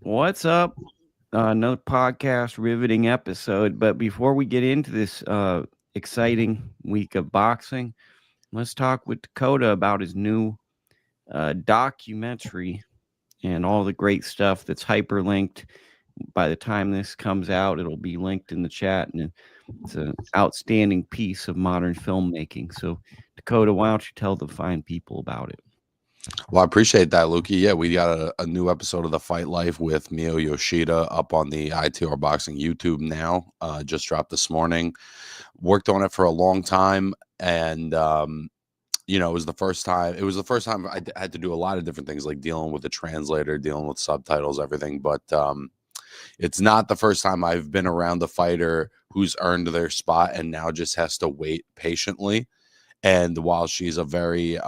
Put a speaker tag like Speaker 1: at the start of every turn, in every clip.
Speaker 1: What's up? Another podcast, riveting episode. But before we get into this exciting week of boxing, let's talk with Dakota about his new documentary and all the great stuff that's hyperlinked. By the time this comes out, it'll be linked in the chat, and it's an outstanding piece of modern filmmaking. So, Dakota, why don't you tell the fine people about it?
Speaker 2: Well, I appreciate that, Lukey. Yeah, we got a new episode of The Fight Life with Miyo Yoshida up on the ITR Boxing YouTube now. Just dropped this morning. Worked on it for a long time, and it was the first time. It was the first time I had to do a lot of different things, like dealing with the translator, dealing with subtitles, everything. But it's not the first time I've been around a fighter who's earned their spot and now just has to wait patiently. And while she's a very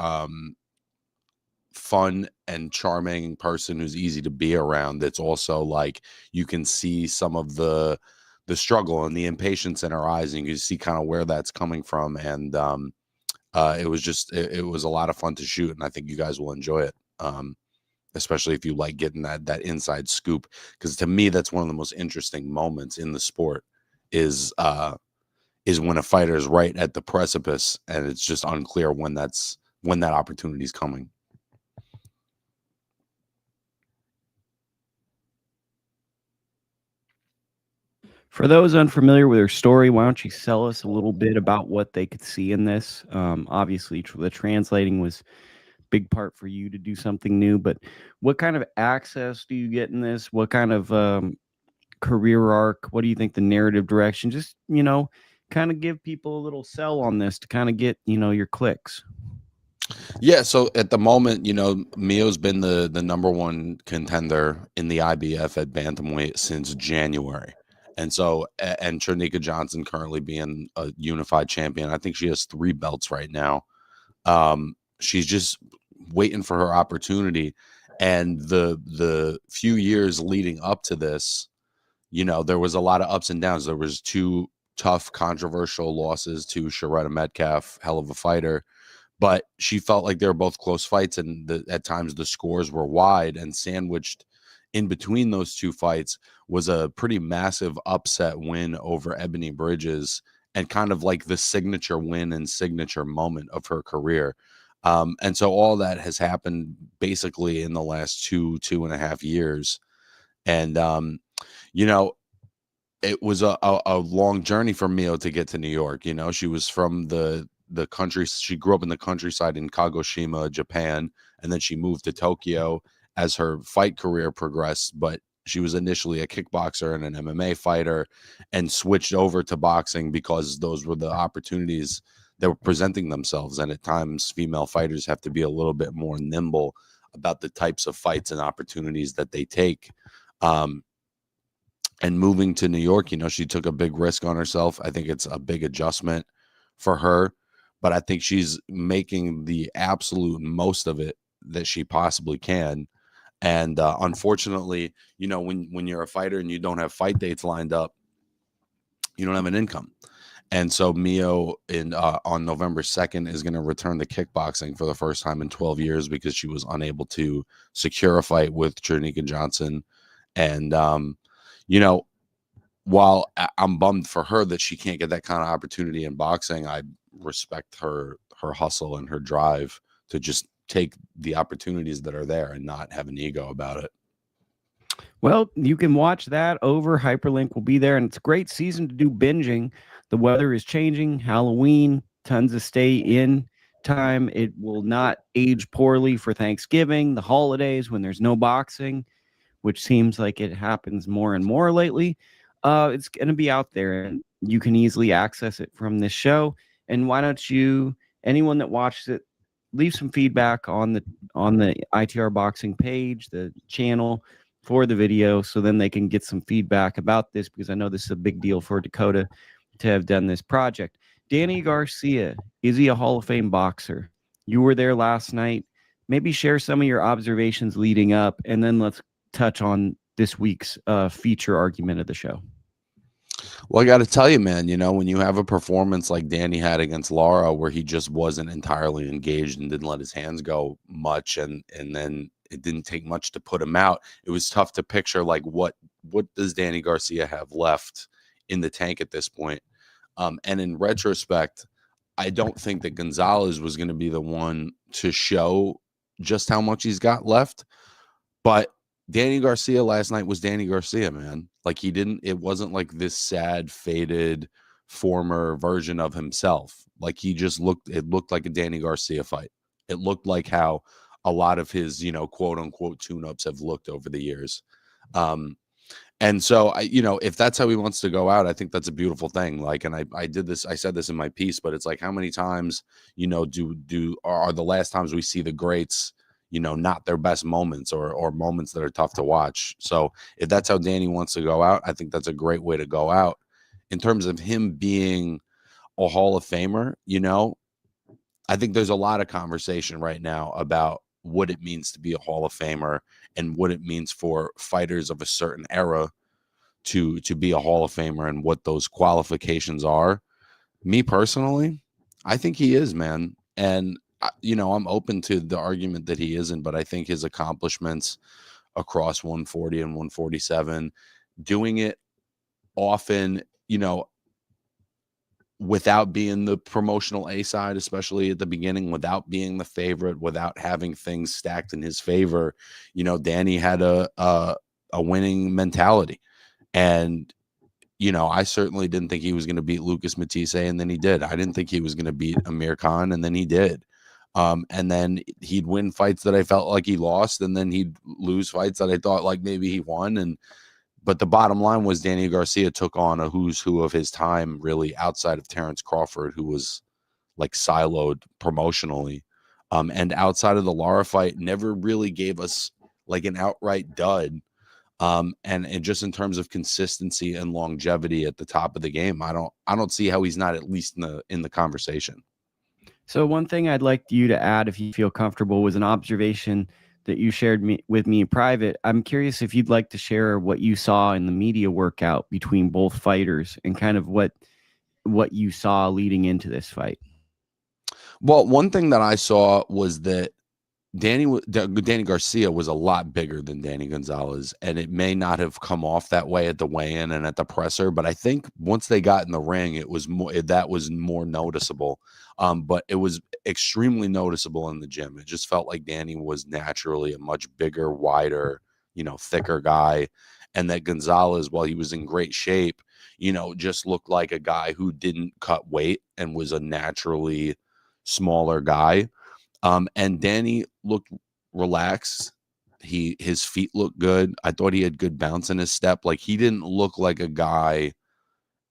Speaker 2: fun and charming person who's easy to be around, it's also like you can see some of the struggle and the impatience in her eyes, and you can see kind of where that's coming from. And it was a lot of fun to shoot, and I think you guys will enjoy it, especially if you like getting that inside scoop, because to me that's one of the most interesting moments in the sport is when a fighter is right at the precipice and it's just unclear when that opportunity is coming.
Speaker 1: For those unfamiliar with her story, why don't you tell us a little bit about what they could see in this? Obviously, the translating was a big part for you to do something new, but what kind of access do you get in this? What kind of career arc? What do you think the narrative direction? Just, kind of give people a little sell on this to kind of get, your clicks.
Speaker 2: Yeah, so at the moment, Miyo's been the number one contender in the IBF at bantamweight since January. And so, and Trinica Johnson currently being a unified champion. I think she has 3 belts right now. She's just waiting for her opportunity. And the few years leading up to this, there was a lot of ups and downs. There was 2 tough, controversial losses to Sharetta Metcalf, hell of a fighter. But she felt like they were both close fights, and at times the scores were wide, and sandwiched in between those 2 fights was a pretty massive upset win over Ebony Bridges, and kind of like the signature win and signature moment of her career. And so all that has happened basically in the last 2.5 years. And, it was a long journey for Miyo to get to New York. She was from the country. She grew up in the countryside in Kagoshima, Japan, and then she moved to Tokyo as her fight career progressed. But she was initially a kickboxer and an MMA fighter, and switched over to boxing because those were the opportunities that were presenting themselves. And at times, female fighters have to be a little bit more nimble about the types of fights and opportunities that they take. And moving to New York, she took a big risk on herself. I think it's a big adjustment for her, but I think she's making the absolute most of it that she possibly can. And unfortunately, when you're a fighter and you don't have fight dates lined up, you don't have an income. And so Miyo on November 2nd is going to return to kickboxing for the first time in 12 years because she was unable to secure a fight with Trinica Johnson. And, while I'm bummed for her that she can't get that kind of opportunity in boxing, I respect her hustle and her drive to just take the opportunities that are there and not have an ego about it.
Speaker 1: Well, you can watch that over. Hyperlink will be there, and it's a great season to do binging. The weather is changing. Halloween, tons of stay in time. It will not age poorly for Thanksgiving, the holidays when there's no boxing, which seems like it happens more and more lately. It's going to be out there, and you can easily access it from this show. And why don't you, anyone that watches it, leave some feedback on the ITR Boxing page, the channel for the video, so then they can get some feedback about this, because I know this is a big deal for Dakota to have done this project. Danny Garcia, is he a Hall of Fame boxer? You were there last night. Maybe share some of your observations leading up, and then let's touch on this week's feature argument of the show.
Speaker 2: Well, I got to tell you, man, when you have a performance like Danny had against Lara, where he just wasn't entirely engaged and didn't let his hands go much, and then It didn't take much to put him out. It was tough to picture like what does Danny Garcia have left in the tank at this point. And in retrospect, I don't think that Gonzalez was going to be the one to show just how much he's got left. But Danny Garcia last night was Danny Garcia, man. Like it wasn't like this sad, faded former version of himself. Like it looked like a Danny Garcia fight. It looked like how a lot of his, quote unquote tune-ups have looked over the years. And so if that's how he wants to go out, I think that's a beautiful thing. Like, and I said this in my piece, but it's like, how many times, are the last times we see the greats, not their best moments or moments that are tough to watch. So if that's how Danny wants to go out, I think that's a great way to go out. In terms of him being a Hall of Famer, I think there's a lot of conversation right now about what it means to be a Hall of Famer and what it means for fighters of a certain era to be a Hall of Famer and what those qualifications are. Me personally, I think he is, man. And, I'm open to the argument that he isn't, but I think his accomplishments across 140 and 147, doing it often, without being the promotional A side, especially at the beginning, without being the favorite, without having things stacked in his favor, Danny had a winning mentality. And, I certainly didn't think he was going to beat Lucas Matisse, and then he did. I didn't think he was going to beat Amir Khan, and then he did. And then he'd win fights that I felt like he lost, and then he'd lose fights that I thought like maybe he won. But the bottom line was Danny Garcia took on a who's who of his time, really, outside of Terrence Crawford, who was like siloed promotionally. And outside of the Lara fight, never really gave us like an outright dud. And just in terms of consistency and longevity at the top of the game, I don't see how he's not at least in the conversation.
Speaker 1: So one thing I'd like you to add, if you feel comfortable, was an observation that you shared with me in private. I'm curious if you'd like to share what you saw in the media workout between both fighters and kind of what you saw leading into this fight.
Speaker 2: Well, one thing that I saw was that Danny Garcia was a lot bigger than Danny Gonzalez, and it may not have come off that way at the weigh-in and at the presser, but I think once they got in the ring, it was more noticeable. But it was extremely noticeable in the gym. It just felt like Danny was naturally a much bigger, wider, thicker guy, and that Gonzalez, while he was in great shape, just looked like a guy who didn't cut weight and was a naturally smaller guy. And Danny looked relaxed. His feet looked good. I thought he had good bounce in his step. Like, he didn't look like a guy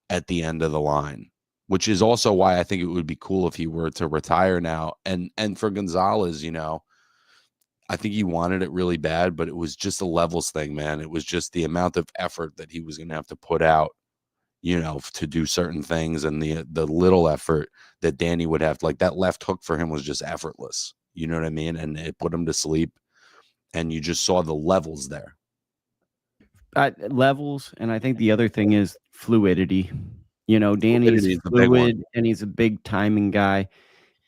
Speaker 2: at the end of the line, which is also why I think it would be cool if he were to retire now. And for Gonzalez, I think he wanted it really bad, but it was just a levels thing, man. It was just the amount of effort that he was going to have to put out, to do certain things, and the little effort that Danny would have. Like, that left hook for him was just effortless. You know what I mean? And it put him to sleep, and you just saw the levels there.
Speaker 1: Levels, and I think the other thing is fluidity. Danny's fluid, and he's a big timing guy.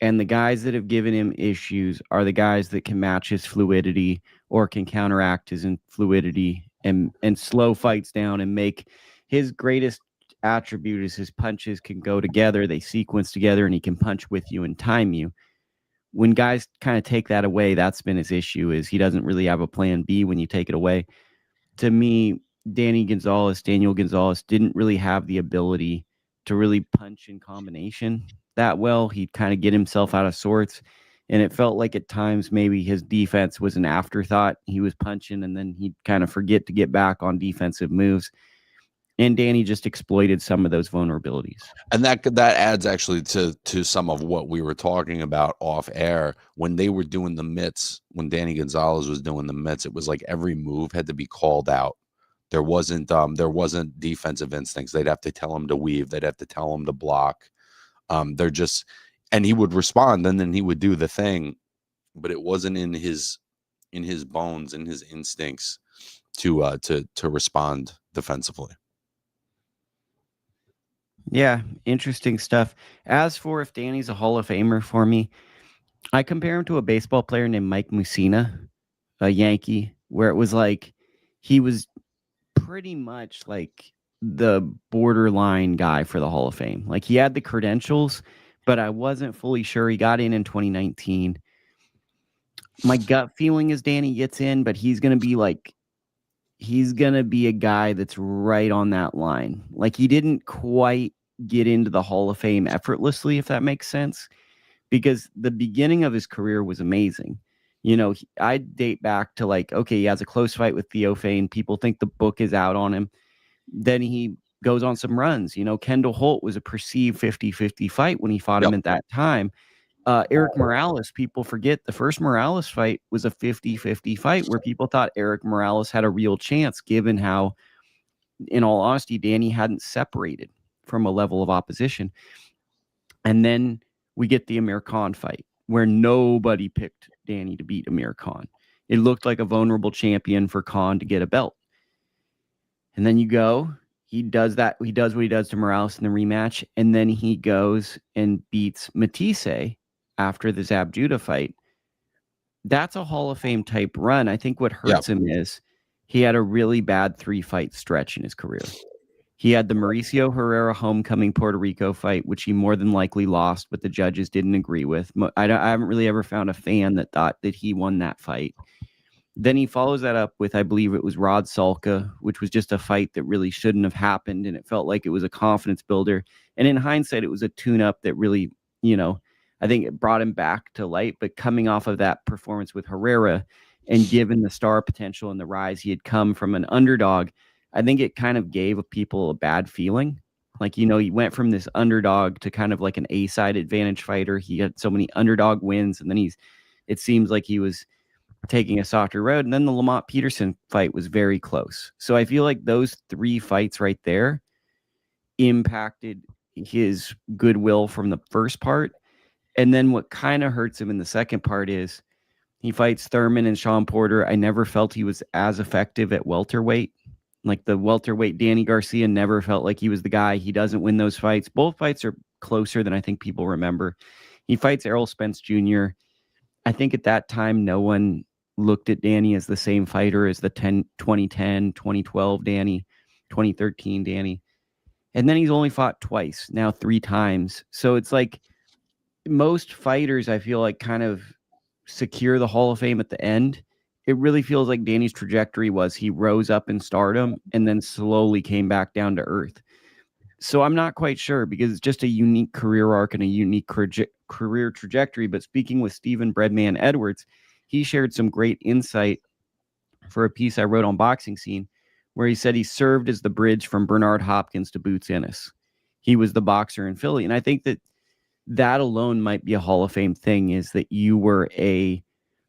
Speaker 1: And the guys that have given him issues are the guys that can match his fluidity or can counteract his fluidity and slow fights down and make his greatest attribute is his punches can go together, they sequence together, and he can punch with you and time you. When guys kind of take that away, that's been his issue, is he doesn't really have a plan B when you take it away. To me, Daniel Gonzalez didn't really have the ability to really punch in combination that well. He'd kind of get himself out of sorts, and it felt like at times maybe his defense was an afterthought. He was punching, and then he'd kind of forget to get back on defensive moves. And Danny just exploited some of those vulnerabilities.
Speaker 2: And that adds actually to some of what we were talking about off air. When they were doing the mitts, when Danny Gonzalez was doing the mitts, it was like every move had to be called out. There wasn't defensive instincts. They'd have to tell him to weave. They'd have to tell him to block. And he would respond, and then he would do the thing, but it wasn't in his bones, in his instincts to respond defensively.
Speaker 1: Yeah, interesting stuff. As for if Danny's a Hall of Famer for me, I compare him to a baseball player named Mike Mussina. a Yankee, where it was like he was pretty much like the borderline guy for the Hall of Fame. Like he had the credentials, but I wasn't fully sure. He got in 2019. My gut feeling is Danny gets in, but he's going to be a guy that's right on that line. Like he didn't quite get into the Hall of Fame effortlessly, if that makes sense, because the beginning of his career was amazing. You know, I date back to like, okay, he has a close fight with Theo Fain. People think the book is out on him. Then he goes on some runs. You know, Kendall Holt was a perceived 50-50 fight when he fought him at that time. Eric Morales, people forget the first Morales fight was a 50-50 fight where people thought Eric Morales had a real chance, given how, in all honesty, Danny hadn't separated from a level of opposition. And then we get the Amir Khan fight where nobody picked Danny to beat Amir Khan. It looked like a vulnerable champion for Khan to get a belt. And then you go, he does what he does to Morales in the rematch, and then he goes and beats Matisse after the Zab Judah fight. That's a Hall of Fame type run. I think what hurts him is he had a really bad 3-fight stretch in his career. He had the Mauricio Herrera homecoming Puerto Rico fight, which he more than likely lost, but the judges didn't agree with. I haven't really ever found a fan that thought that he won that fight. Then he follows that up with, I believe it was Rod Salka, which was just a fight that really shouldn't have happened, and it felt like it was a confidence builder. And in hindsight, it was a tune-up that really, you know, I think it brought him back to light. But coming off of that performance with Herrera and given the star potential and the rise he had come from an underdog, I think it kind of gave people a bad feeling. Like, you know, he went from this underdog to kind of like an A-side advantage fighter. He had so many underdog wins, and then it seems like he was taking a softer road. And then the Lamont Peterson fight was very close. So I feel like those 3 fights right there impacted his goodwill from the first part. And then what kind of hurts him in the second part is he fights Thurman and Sean Porter. I never felt he was as effective at welterweight. Like the welterweight Danny Garcia never felt like he was the guy. He doesn't win those fights. Both fights are closer than I think people remember. He fights Errol Spence Jr. I think at that time, no one looked at Danny as the same fighter as the 2010, 2012 Danny, 2013 Danny. And then he's only fought twice, now 3 times. So it's like most fighters, I feel like, kind of secure the Hall of Fame at the end. It really feels like Danny's trajectory was he rose up in stardom and then slowly came back down to earth. So I'm not quite sure because it's just a unique career arc and a unique career trajectory. But speaking with Stephen Breadman Edwards, he shared some great insight for a piece I wrote on Boxing Scene, where he said he served as the bridge from Bernard Hopkins to Boots Ennis. He was the boxer in Philly. And I think that alone might be a Hall of Fame thing, is that you were a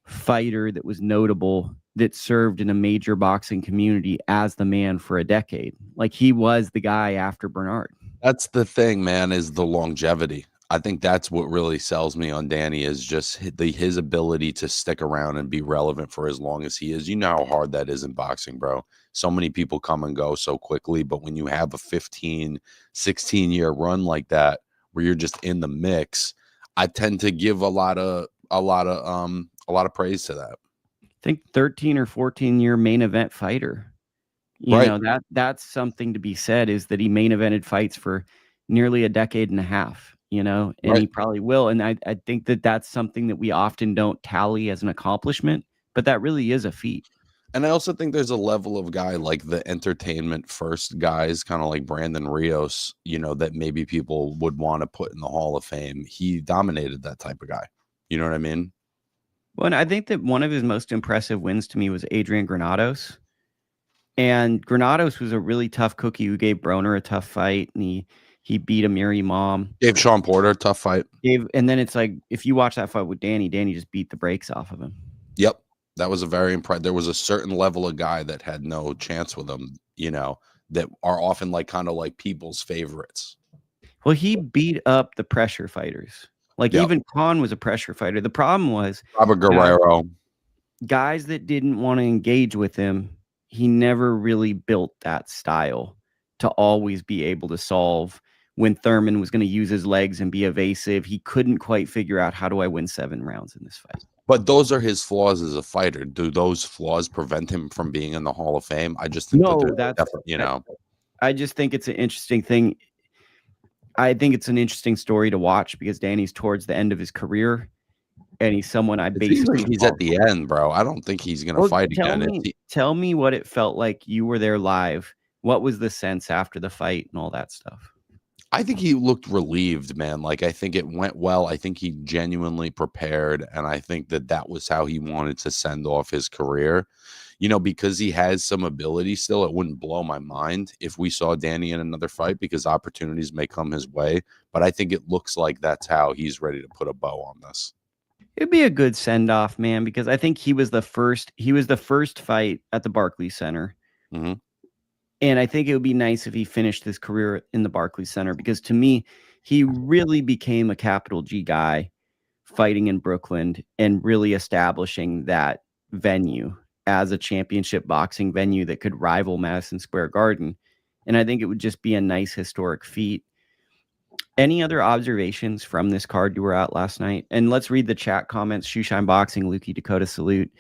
Speaker 1: fighter that was notable, that served in a major boxing community as the man for a decade. Like he was the guy after Bernard.
Speaker 2: That's the thing, man, is the longevity. I think that's what really sells me on Danny, is just his ability to stick around and be relevant for as long as he is. You know how hard that is in boxing, bro. So many people come and go so quickly, but when you have a 15, 16-year run like that, where you're just in the mix, I tend to give a lot of praise to that.
Speaker 1: I think 13 or 14-year main event fighter. You know, that's something to be said, is that he main evented fights for nearly a decade and a half, you know, and he probably will. And I think that's something that we often don't tally as an accomplishment, but that really is a feat.
Speaker 2: And I also think there's a level of guy like the entertainment first guys, kind of like Brandon Rios, you know, that maybe people would want to put in the Hall of Fame. He dominated that type of guy. You know what I mean?
Speaker 1: Well, and I think that one of his most impressive wins to me was Adrian Granados. And Granados was a really tough cookie who gave Broner a tough fight, and he beat Amir Imam.
Speaker 2: Gave Sean Porter a tough fight.
Speaker 1: And then it's like, if you watch that fight with Danny just beat the brakes off of him.
Speaker 2: Yep. That was a very impressive. There was a certain level of guy that had no chance with him, you know, that are often like kind of like people's favorites.
Speaker 1: Well, he beat up the pressure fighters. Like even Khan was a pressure fighter. The problem was
Speaker 2: Robert Guerrero.
Speaker 1: Guys that didn't want to engage with him, he never really built that style to always be able to solve. When Thurman was going to use his legs and be evasive, he couldn't quite figure out, how do I win 7 rounds in this fight?
Speaker 2: But those are his flaws as a fighter. Do those flaws prevent him from being in the Hall of Fame? I just think that
Speaker 1: No,
Speaker 2: there's
Speaker 1: that's
Speaker 2: definitely, you know.
Speaker 1: I just think it's an interesting thing. I think it's an interesting story to watch because Danny's towards the end of his career, and he's someone I
Speaker 2: It seems like
Speaker 1: basically
Speaker 2: he's at the end, bro. I don't think he's gonna
Speaker 1: Well,
Speaker 2: fight again.
Speaker 1: tell me what it felt like. You were there live. What was the sense after the fight and all that stuff?
Speaker 2: I think he looked relieved, man. Like, I think it went well. I think he genuinely prepared, and I think that that was how he wanted to send off his career. You know, because he has some ability still, it wouldn't blow my mind if we saw Danny in another fight because opportunities may come his way. But I think it looks like that's how he's ready to put a bow on this.
Speaker 1: It'd be a good send off, man, because I think he was the first. He was the first fight at the Barclays Center,
Speaker 2: Mm-hmm.
Speaker 1: and I think it would be nice if he finished his career in the Barclays Center because to me, he really became a capital G guy fighting in Brooklyn and really establishing that venue as a championship boxing venue that could rival Madison Square Garden. And I think it would just be a nice historic feat. Any other observations from this card you were at last night? And let's read the chat comments. Shoeshine Boxing, Lukey Dakota salute.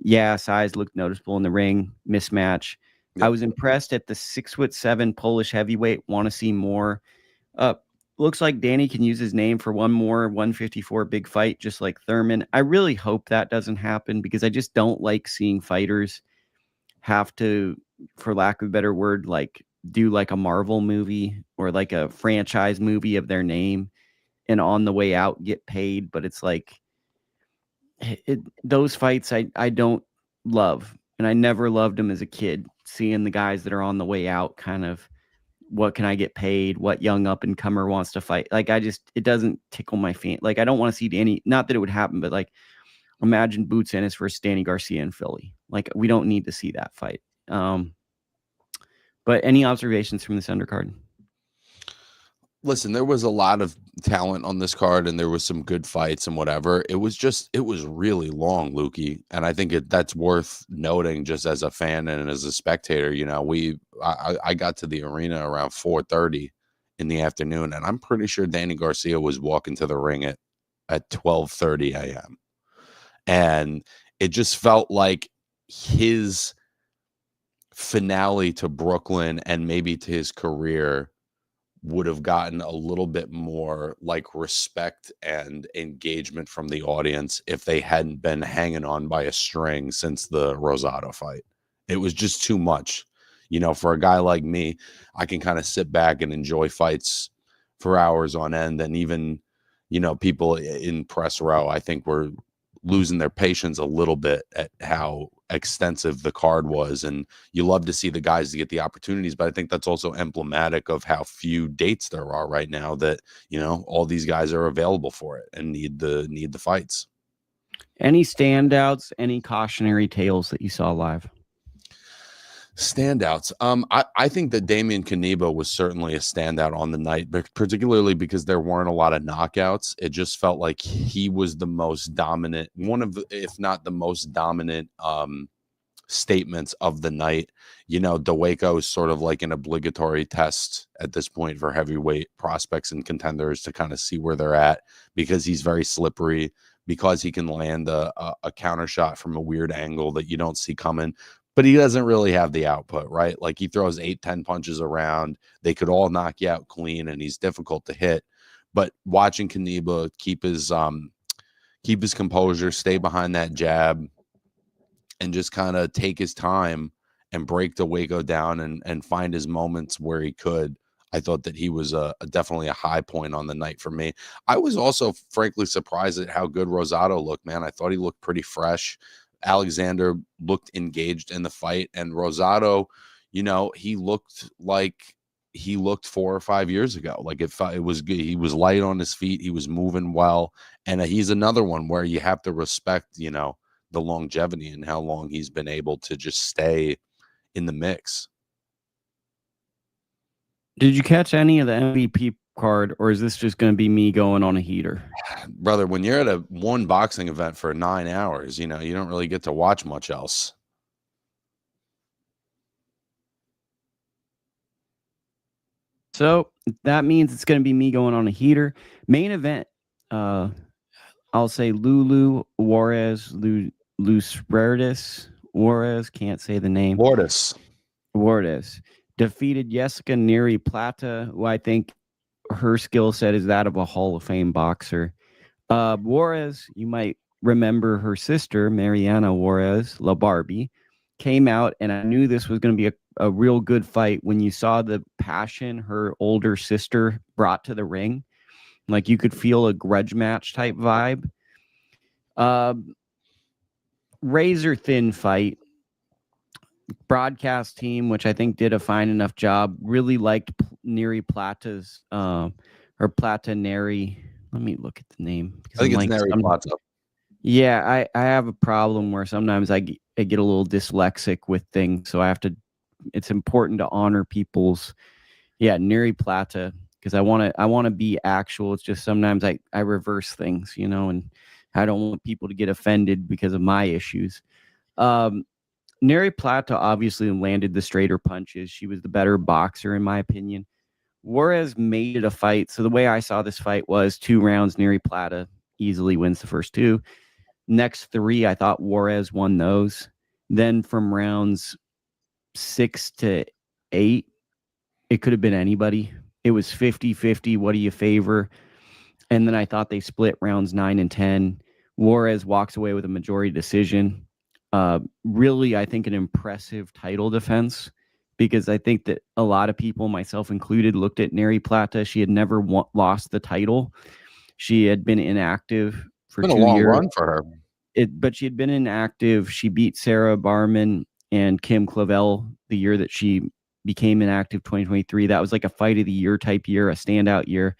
Speaker 1: Yeah, size looked noticeable in the ring. Mismatch.
Speaker 2: Yep.
Speaker 1: I was impressed at the 6'7" Polish heavyweight. Want to see more. Looks like Danny can use his name for one more 154 big fight, just like Thurman. I really hope that doesn't happen because I just don't like seeing fighters have to, for lack of a better word, like do like a Marvel movie or like a franchise movie of their name and on the way out get paid. But it's like those fights I don't love. And I never loved them as a kid, seeing the guys that are on the way out kind of what can I get paid? What young up and comer wants to fight? Like it doesn't tickle my fancy. Like I don't want to see Danny. Not that it would happen, but like imagine Boots Ennis versus Danny Garcia in Philly. Like we don't need to see that fight. But any observations from this undercard?
Speaker 2: Listen, there was a lot of talent on this card and there was some good fights and whatever. It was really long, Lukey. And I think that's worth noting just as a fan and as a spectator. You know, I got to the arena around 4:30 in the afternoon, and I'm pretty sure Danny Garcia was walking to the ring at 12:30 a.m. And it just felt like his finale to Brooklyn and maybe to his career would have gotten a little bit more like respect and engagement from the audience if they hadn't been hanging on by a string since the Rosado fight. It was just too much. You know, for a guy like me, I can kind of sit back and enjoy fights for hours on end. And even, you know, people in press row, I think were losing their patience a little bit at how extensive the card was. And you love to see the guys to get the opportunities, but I think that's also emblematic of how few dates there are right now that, you know, all these guys are available for it and need the fights.
Speaker 1: Any standouts, any cautionary tales that you saw live?
Speaker 2: Standouts. I think that Damian Knyba was certainly a standout on the night, but particularly because there weren't a lot of knockouts. It just felt like he was the most dominant, one of the, if not the most dominant statements of the night. You know, DeWaco is sort of like an obligatory test at this point for heavyweight prospects and contenders to kind of see where they're at because he's very slippery, because he can land a counter shot from a weird angle that you don't see coming. But he doesn't really have the output, right? Like he throws 8-10 punches around. They could all knock you out clean, and he's difficult to hit. But watching Knyba keep his composure, stay behind that jab, and just kind of take his time and break DeWaco down and find his moments where he could. I thought that he was definitely a high point on the night for me. I was also frankly surprised at how good Rosado looked, man. I thought he looked pretty fresh. Alexander looked engaged in the fight, and Rosado, you know, he looked like he looked 4 or 5 years ago. Like it was good. He was light on his feet. He was moving well. And he's another one where you have to respect, you know, the longevity and how long he's been able to just stay in the mix.
Speaker 1: Did you catch any of the MVP card, or is this just going to be me going on a heater?
Speaker 2: Brother, when you're at a one boxing event for 9 hours, you know, you don't really get to watch much else.
Speaker 1: So that means it's going to be me going on a heater. Main event on I'll say Lulu Juarez, Lourdes Juarez, can't say the name.
Speaker 2: Lourdes
Speaker 1: defeated Yesica Nery Plata, who I think her skill set is that of a Hall of Fame boxer. Juarez, you might remember her sister, Mariana Juarez, La Barbie, came out, and I knew this was going to be a real good fight when you saw the passion her older sister brought to the ring. Like, you could feel a grudge match type vibe. Razor thin fight. Broadcast team, which I think did a fine enough job, really liked Nery Plata's or Plata Nery. Let me look at the name.
Speaker 2: I think it's Nery Plata.
Speaker 1: Yeah, I have a problem where sometimes I get a little dyslexic with things, so it's important to honor people's Nery Plata, because I want to be actual. It's just sometimes I reverse things, and I don't want people to get offended because of my issues. Nery Plata obviously landed the straighter punches. She was the better boxer, in my opinion. Juarez made it a fight. So the way I saw this fight was 2 rounds, Nery Plata easily wins the first 2. Next 3, I thought Juarez won those. Then from rounds 6 to 8, it could have been anybody. It was 50-50. What do you favor? And then I thought they split rounds 9 and 10. Juarez walks away with a majority decision. Really, I think an impressive title defense, because I think that a lot of people, myself included, looked at Nery Plata. She had never lost the title. She had been inactive for 2 years. It's been a long
Speaker 2: run for her.
Speaker 1: But she had been inactive. She beat Sarah Barman and Kim Clavel the year that she became inactive, 2023. That was like a fight of the year type year, a standout year.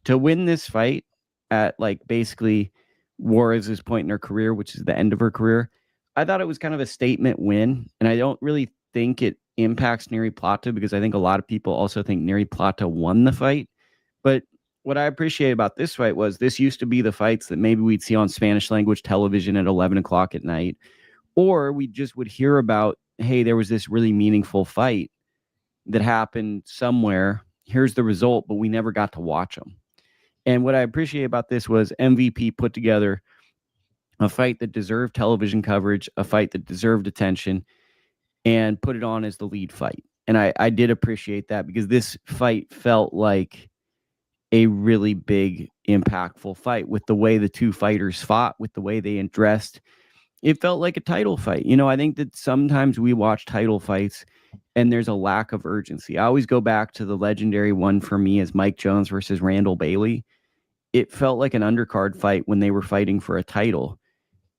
Speaker 1: To win this fight at basically Juarez's point in her career, which is the end of her career, I thought it was kind of a statement win, and I don't really think it impacts Nery Plata, because I think a lot of people also think Nery Plata won the fight. But what I appreciate about this fight was this used to be the fights that maybe we'd see on Spanish language television at 11 o'clock at night, or we just would hear about, hey, there was this really meaningful fight that happened somewhere. Here's the result, but we never got to watch them. And what I appreciate about this was MVP put together a fight that deserved television coverage, a fight that deserved attention, and put it on as the lead fight. And I did appreciate that, because this fight felt like a really big, impactful fight with the way the two fighters fought, with the way they dressed. It felt like a title fight. I think that sometimes we watch title fights and there's a lack of urgency. I always go back to the legendary one for me as Mike Jones versus Randall Bailey. It felt like an undercard fight when they were fighting for a title.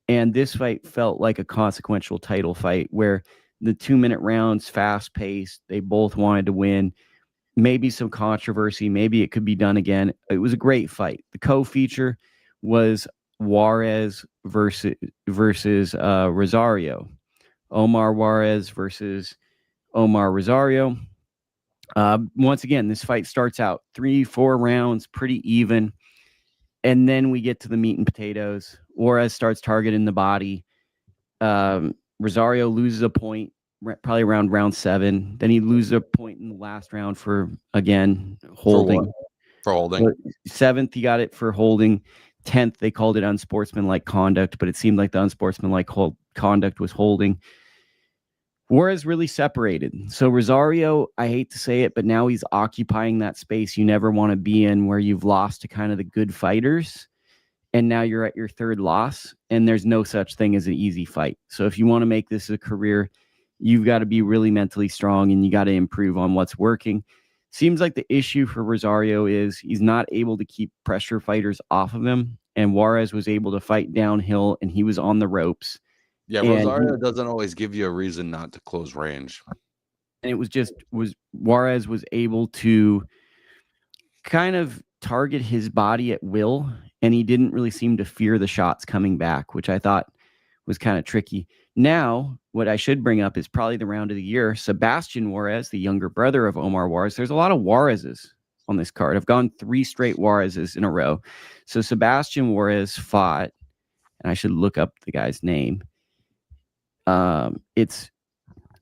Speaker 1: And this fight felt like a consequential title fight where the 2-minute rounds, fast paced, they both wanted to win. Maybe some controversy. Maybe it could be done again. It was a great fight. The co-feature was Juarez versus Rosario. Omar Juarez versus Omar Rosario. Once again, this fight starts out 3-4 rounds, pretty even. And then we get to the meat and potatoes. Juarez starts targeting the body. Rosario loses a point, probably around round 7. Then he loses a point in the last round for, again, holding.
Speaker 2: For holding.
Speaker 1: 7th, he got it for holding. 10th, they called it unsportsmanlike conduct, but it seemed like the unsportsmanlike conduct was holding. Juarez really separated. So Rosario, I hate to say it, but now he's occupying that space you never want to be in, where you've lost to kind of the good fighters, and now you're at your 3rd loss, and there's no such thing as an easy fight. So if you want to make this a career, you've got to be really mentally strong, and you got to improve on what's working. Seems like the issue for Rosario is he's not able to keep pressure fighters off of him, and Juarez was able to fight downhill, and he was on the ropes.
Speaker 2: Yeah, Rosario doesn't always give you a reason not to close range.
Speaker 1: And it was Juarez was able to kind of target his body at will, and he didn't really seem to fear the shots coming back, which I thought was kind of tricky. Now, what I should bring up is probably the round of the year. Sebastian Juarez, the younger brother of Omar Juarez. There's a lot of Juarezes on this card. I've gone 3 straight Juarezes in a row. So Sebastian Juarez fought, and I should look up the guy's name. It's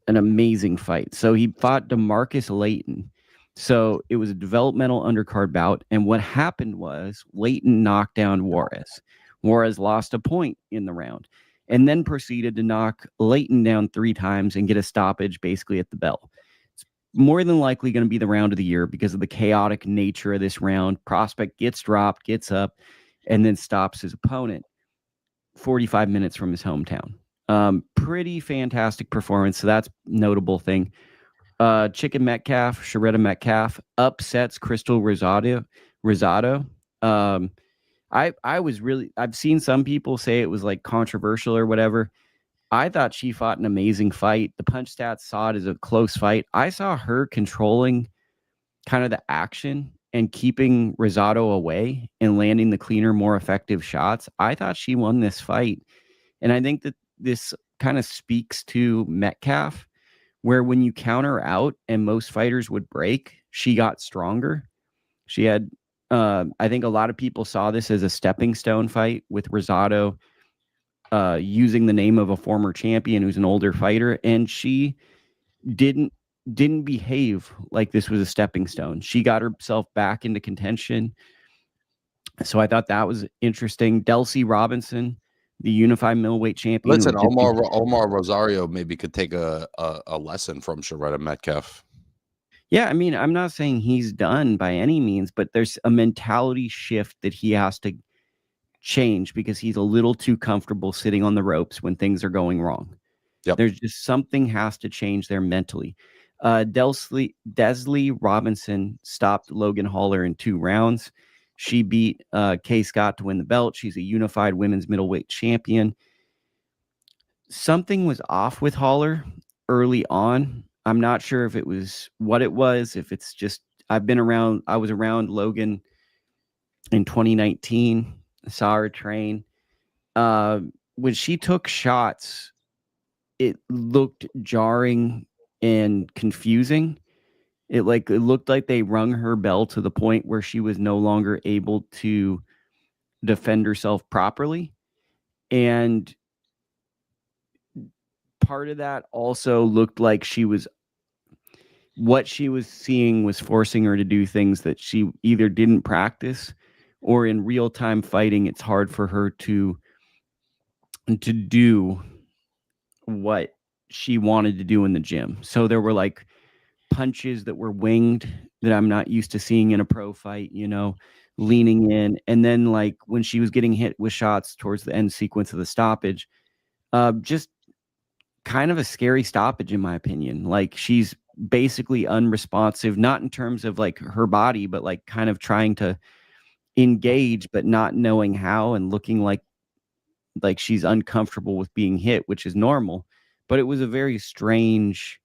Speaker 1: an amazing fight. So he fought Demarcus Layton. So it was a developmental undercard bout. And what happened was Layton knocked down Juarez. Juarez lost a point in the round and then proceeded to knock Layton down 3 times and get a stoppage basically at the bell. It's more than likely going to be the round of the year because of the chaotic nature of this round. Prospect gets dropped, gets up, and then stops his opponent 45 minutes from his hometown. Pretty fantastic performance. So that's notable thing. Chicken Metcalf, Sharetta Metcalf upsets Crystal Rosado. I've seen some people say it was like controversial or whatever. I thought she fought an amazing fight. The punch stats saw it as a close fight. I saw her controlling kind of the action and keeping Rosado away and landing the cleaner, more effective shots. I thought she won this fight. And I think that this kind of speaks to Metcalf, where when you counter out and most fighters would break, she got stronger. She had, I think a lot of people saw this as a stepping stone fight with Rosado using the name of a former champion who's an older fighter. And she didn't behave like this was a stepping stone. She got herself back into contention. So I thought that was interesting. Delcy Robinson, the unified middleweight champion.
Speaker 2: Listen, Omar Rosario maybe could take a lesson from Sharetta Metcalf.
Speaker 1: Yeah, I mean, I'm not saying he's done by any means, but there's a mentality shift that he has to change because he's a little too comfortable sitting on the ropes when things are going wrong.
Speaker 2: Yep.
Speaker 1: There's just something has to change there mentally. Desley Robinson stopped Logan Haller in 2 rounds. She beat Kay Scott to win the belt. She's a unified women's middleweight champion. Something was off with Haller early on. I'm not sure if it was what it was, if it's just I was around Logan in 2019, saw her train. When she took shots, it looked jarring and confusing. It looked like they rung her bell to the point where she was no longer able to defend herself properly. And part of that also looked like what she was seeing was forcing her to do things that she either didn't practice or in real-time fighting, it's hard for her to do what she wanted to do in the gym. So there were like punches that were winged that I'm not used to seeing in a pro fight, leaning in. And then like when she was getting hit with shots towards the end sequence of the stoppage, just kind of a scary stoppage in my opinion. Like she's basically unresponsive, not in terms of like her body, but like kind of trying to engage, but not knowing how and looking like she's uncomfortable with being hit, which is normal. But it was a very strange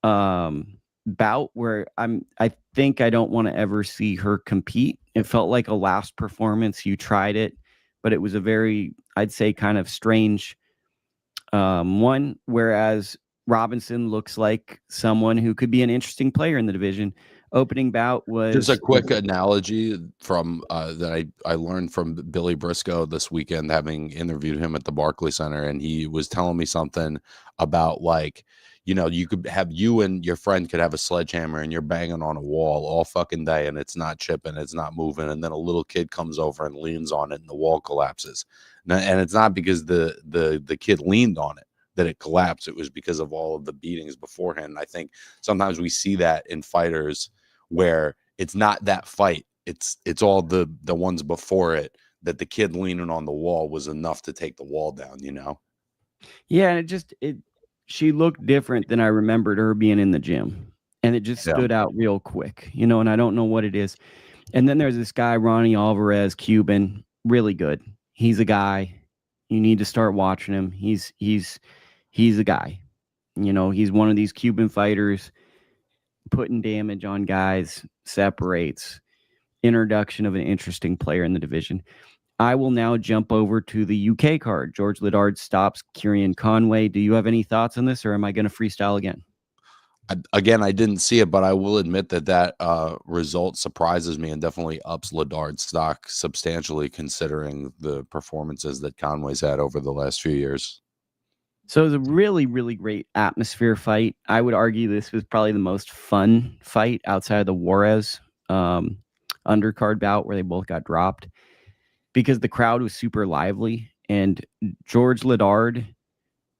Speaker 1: bout where I think I don't want to ever see her compete. It felt like a last performance. You tried it, but it was a very, I'd say, kind of strange one. Whereas Robinson looks like someone who could be an interesting player in the division. Opening bout was
Speaker 2: just a quick analogy from that I learned from Billy Briscoe this weekend, having interviewed him at the Barclays Center, and he was telling me something about like, you could have you and your friend could have a sledgehammer and you're banging on a wall all fucking day and it's not chipping, it's not moving, and then a little kid comes over and leans on it and the wall collapses. And it's not because the kid leaned on it that it collapsed. It was because of all of the beatings beforehand. And I think sometimes we see that in fighters where it's not that fight, it's all the ones before it, that the kid leaning on the wall was enough to take the wall down,
Speaker 1: Yeah, and she looked different than I remembered her being in the gym, and it just stood out real quick, and I don't know what it is. And then there's this guy, Ronnie Alvarez, Cuban, really good. He's a guy. You need to start watching him. He's a guy. He's one of these Cuban fighters putting damage on guys, separates. Introduction of an interesting player in the division. I will now jump over to the UK card. George Liddard stops Kieron Conway. Do you have any thoughts on this, or am I going to freestyle again?
Speaker 2: I didn't see it, but I will admit that result surprises me and definitely ups Liddard's stock substantially, considering the performances that Conway's had over the last few years.
Speaker 1: So it was a really, really great atmosphere fight. I would argue this was probably the most fun fight outside of the Juarez undercard bout where they both got dropped. because the crowd was super lively, and George Liddard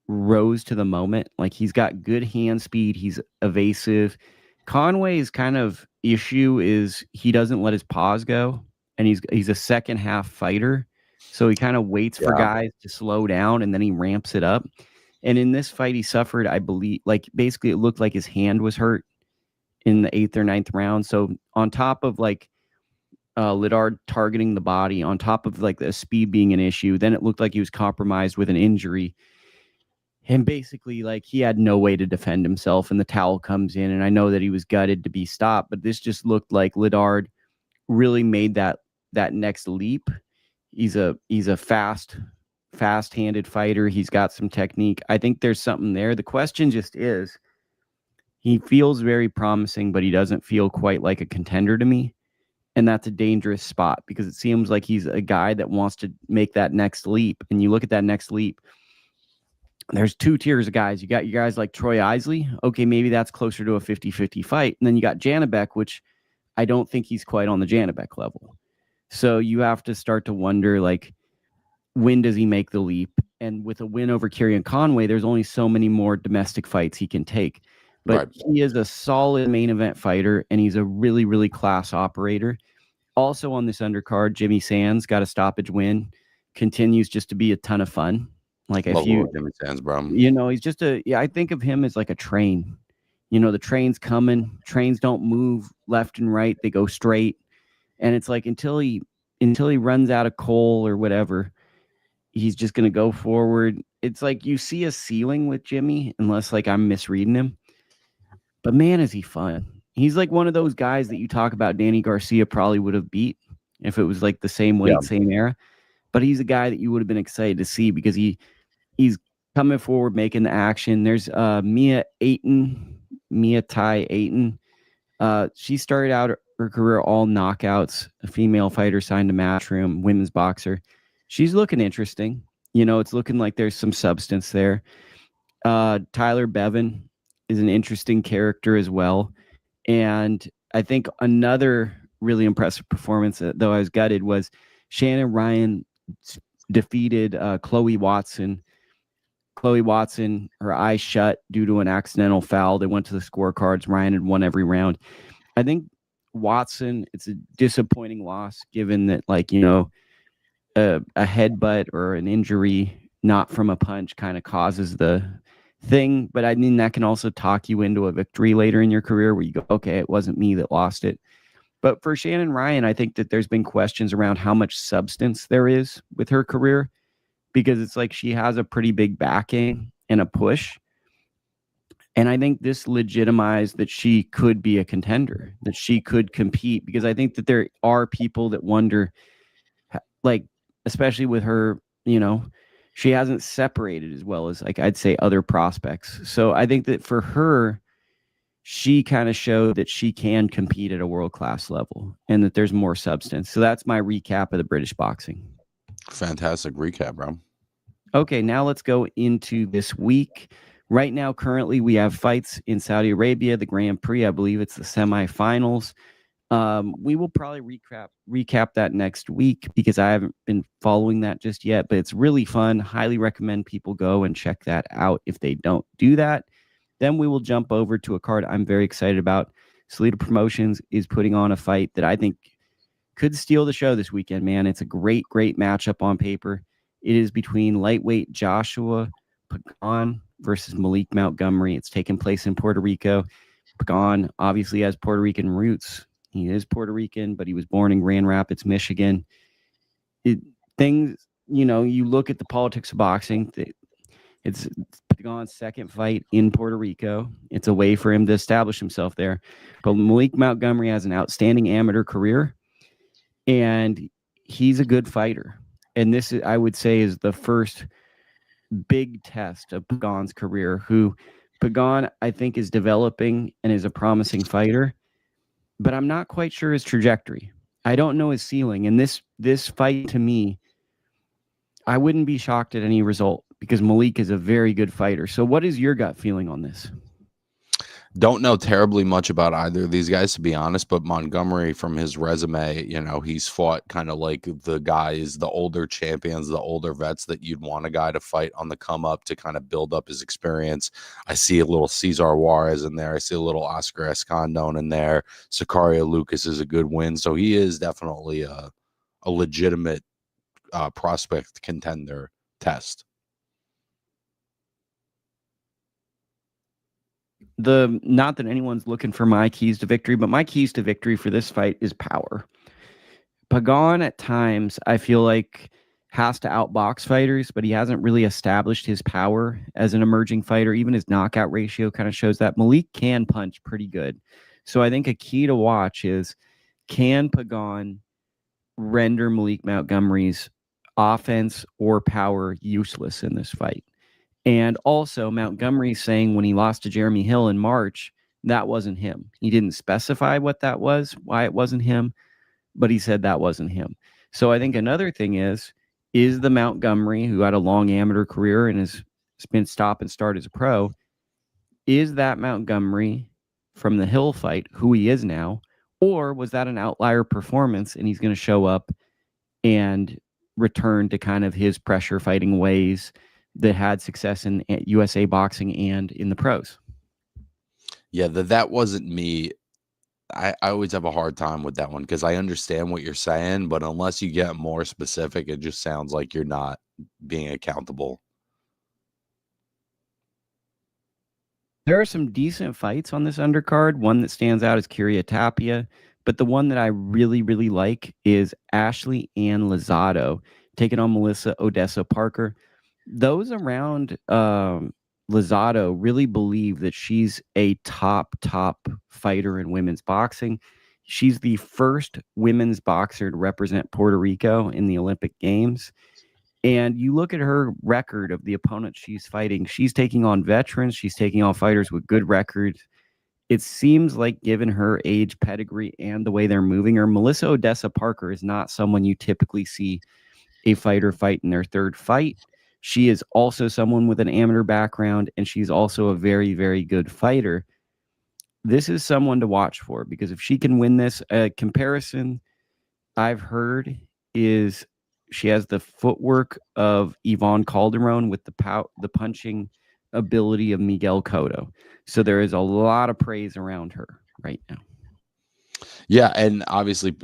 Speaker 1: rose to the moment. Like, he's got good hand speed. He's evasive. Conway's kind of issue is he doesn't let his paws go, and he's a second half fighter. So he kind of waits for guys to slow down, and then he ramps it up. And in this fight, he suffered, I believe, like, basically it looked like his hand was hurt in the 8th or 9th round. So on top of like Liddard targeting the body, on top of like the speed being an issue, then it looked like he was compromised with an injury. And basically, like, he had no way to defend himself, and the towel comes in. And I know that he was gutted to be stopped, but this just looked like Liddard really made that next leap. He's a fast-handed fighter. He's got some technique. I think there's something there. The question just is, he feels very promising, but he doesn't feel quite like a contender to me. And that's a dangerous spot, because it seems like he's a guy that wants to make that next leap. And you look at that next leap, there's 2 tiers of guys. You got your guys like Troy Isley. Okay, maybe that's closer to a 50-50 fight. And then you got Janibek, which I don't think he's quite on the Janibek level. So you have to start to wonder, like, when does he make the leap? And with a win over Kieron Conway, there's only so many more domestic fights he can take. But he is a solid main event fighter, and he's a really, really class operator. Also on this undercard, Jimmy Sands got a stoppage win. Continues just to be a ton of fun. Like, if you,
Speaker 2: Jimmy Sands, bro.
Speaker 1: You know, he's just I think of him as like a train. You know, the train's coming. Trains don't move left and right. They go straight. And it's like, until he runs out of coal or whatever, he's just going to go forward. It's like you see a ceiling with Jimmy, unless like I'm misreading him. But man, is he fun. He's like one of those guys that you talk about Danny Garcia probably would have beat if it was like the same weight, same era. But he's a guy that you would have been excited to see, because he's coming forward, making the action. There's Mia Tai Ayton. She started out her career all knockouts, a female fighter signed to Matchroom, women's boxer. She's looking interesting. You know, it's looking like there's some substance there. Tyler Bevan is an interesting character as well. And I think another really impressive performance, though I was gutted, was Shannon Ryan defeated Chloe Watson. Chloe Watson, her eyes shut due to an accidental foul. They went to the scorecards. Ryan had won every round. I think Watson, it's a disappointing loss, given that, like, you know, a headbutt or an injury not from a punch kind of causes the thing. But I mean, that can also talk you into a victory later in your career where you go, okay, it wasn't me that lost it. But for Shannon Ryan, I think that there's been questions around how much substance there is with her career, because it's like she has a pretty big backing and a push. And I think this legitimized that she could be a contender, that she could compete, because I think that there are people that wonder, like, especially with her, you know, she hasn't separated as well as, like, I'd say other prospects. So I think that for her, she kind of showed that she can compete at a world-class level and that there's more substance. So that's my recap of the British boxing.
Speaker 2: Fantastic recap, bro.
Speaker 1: Okay, now let's go into this week. Right now, currently, we have fights in Saudi Arabia, the Grand Prix. I believe it's the semifinals. We will probably recap that next week, because I haven't been following that just yet, but it's really fun. Highly recommend people go and check that out if they don't do that. Then we will jump over to a card I'm very excited about. Salida Promotions is putting on a fight that I think could steal the show this weekend, man. It's a great, great matchup on paper. It is between lightweight Joshua Pagan versus Maliek Montgomery. It's taking place in Puerto Rico. Pagan obviously has Puerto Rican roots. He is Puerto Rican, but he was born in Grand Rapids, Michigan. Things, you know, you look at the politics of boxing. It's Pagan's second fight in Puerto Rico. It's a way for him to establish himself there. But Maliek Montgomery has an outstanding amateur career, and he's a good fighter. And this, I would say, is the first big test of Pagan's career, who Pagan, I think, is developing and is a promising fighter, but I'm not quite sure his trajectory. I don't know his ceiling. And this fight, to me, I wouldn't be shocked at any result, because Maliek is a very good fighter. So what is your gut feeling on this?
Speaker 2: Don't know terribly much about either of these guys, to be honest, but Montgomery, from his resume, he's fought kind of like the guys, the older champions, the older vets that you'd want a guy to fight on the come up to kind of build up his experience. I see a little Cesar Juarez in there. I see a little Oscar Escandón in there. Sicario Lucas is a good win. So he is definitely a legitimate prospect contender test.
Speaker 1: Not that anyone's looking for my keys to victory, but my keys to victory for this fight is power. Pagan at times, I feel like, has to outbox fighters, but he hasn't really established his power as an emerging fighter. Even his knockout ratio kind of shows that. Maliek can punch pretty good. So I think a key to watch is, can Pagan render Maliek Montgomery's offense or power useless in this fight? And also, Montgomery saying when he lost to Jeremy Hill in March, that wasn't him. He didn't specify what that was, why it wasn't him, but he said that wasn't him. So I think another thing is the Montgomery, who had a long amateur career and has been stop and start as a pro, is that Montgomery from the Hill fight who he is now? Or was that an outlier performance and he's going to show up and return to kind of his pressure fighting ways that had success in USA boxing and in the pros?
Speaker 2: Yeah, that wasn't me. I always have a hard time with that one because I understand what you're saying, but unless you get more specific, it just sounds like you're not being accountable.
Speaker 1: There are some decent fights on this undercard. One that stands out is Curia Tapia, but the one that I really, really like is Ashley Ann Lozado taking on Melissa Odessa Parker. Those around Lozado really believe that she's a top fighter in women's boxing. She's the first women's boxer to represent Puerto Rico in the Olympic Games. And you look at her record of the opponents she's fighting, she's taking on veterans, she's taking on fighters with good records. It seems like, given her age, pedigree, and the way they're moving her, Melissa Odessa Parker is not someone you typically see a fighter fight in their third fight. She is also someone with an amateur background, and she's also a very, very good fighter. This is someone to watch for, because if she can win this, a comparison I've heard is she has the footwork of Yvonne Calderon with the punching ability of Miguel Cotto. So there is a lot of praise around her right now.
Speaker 2: Yeah, and obviously,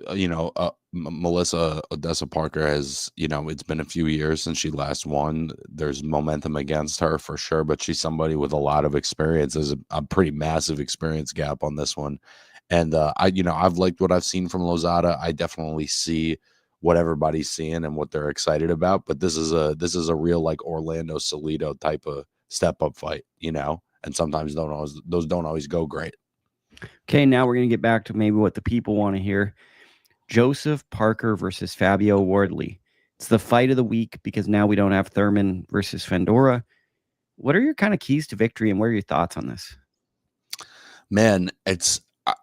Speaker 2: Melissa Odessa Parker has, it's been a few years since she last won. There's momentum against her for sure, but she's somebody with a lot of experience. There's a pretty massive experience gap on this one. And I've liked what I've seen from Lozada. I definitely see what everybody's seeing and what they're excited about. But this is a real like Orlando Salido type of step up fight, and sometimes those don't always go great.
Speaker 1: Okay, now we're going to get back to maybe what the people want to hear. Joseph Parker versus Fabio Wardley. It's the fight of the week because now we don't have Thurman versus Fendora. What are your kind of keys to victory, and what are your thoughts on this?
Speaker 2: Man,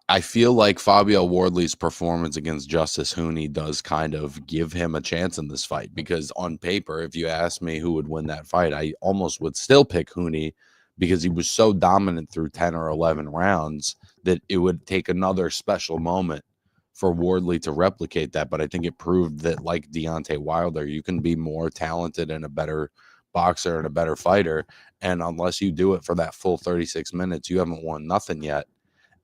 Speaker 2: I feel like Fabio Wardley's performance against Justice Hooney does kind of give him a chance in this fight, because on paper, if you ask me who would win that fight, I almost would still pick Hooney because he was so dominant through 10 or 11 rounds that it would take another special moment for Wardley to replicate that. But I think it proved that, like Deontay Wilder, you can be more talented and a better boxer and a better fighter. And unless you do it for that full 36 minutes, you haven't won nothing yet.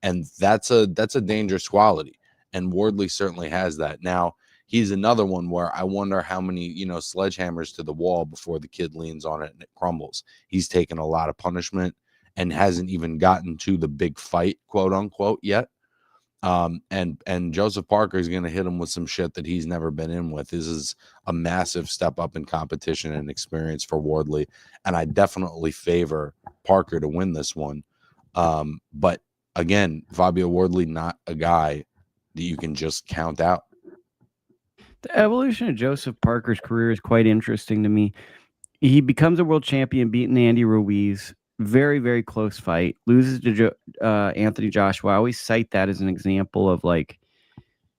Speaker 2: And that's a dangerous quality. And Wardley certainly has that. Now, he's another one where I wonder how many, sledgehammers to the wall before the kid leans on it and it crumbles. He's taken a lot of punishment and hasn't even gotten to the big fight, quote unquote, yet. And Joseph Parker is going to hit him with some shit that he's never been in with. This is a massive step up in competition and experience for Wardley. And I definitely favor Parker to win this one. But again, Fabio Wardley, not a guy that you can just count out.
Speaker 1: The evolution of Joseph Parker's career is quite interesting to me. He becomes a world champion, beating Andy Ruiz. Very, very close fight. Loses to Anthony Joshua. I always cite that as an example of like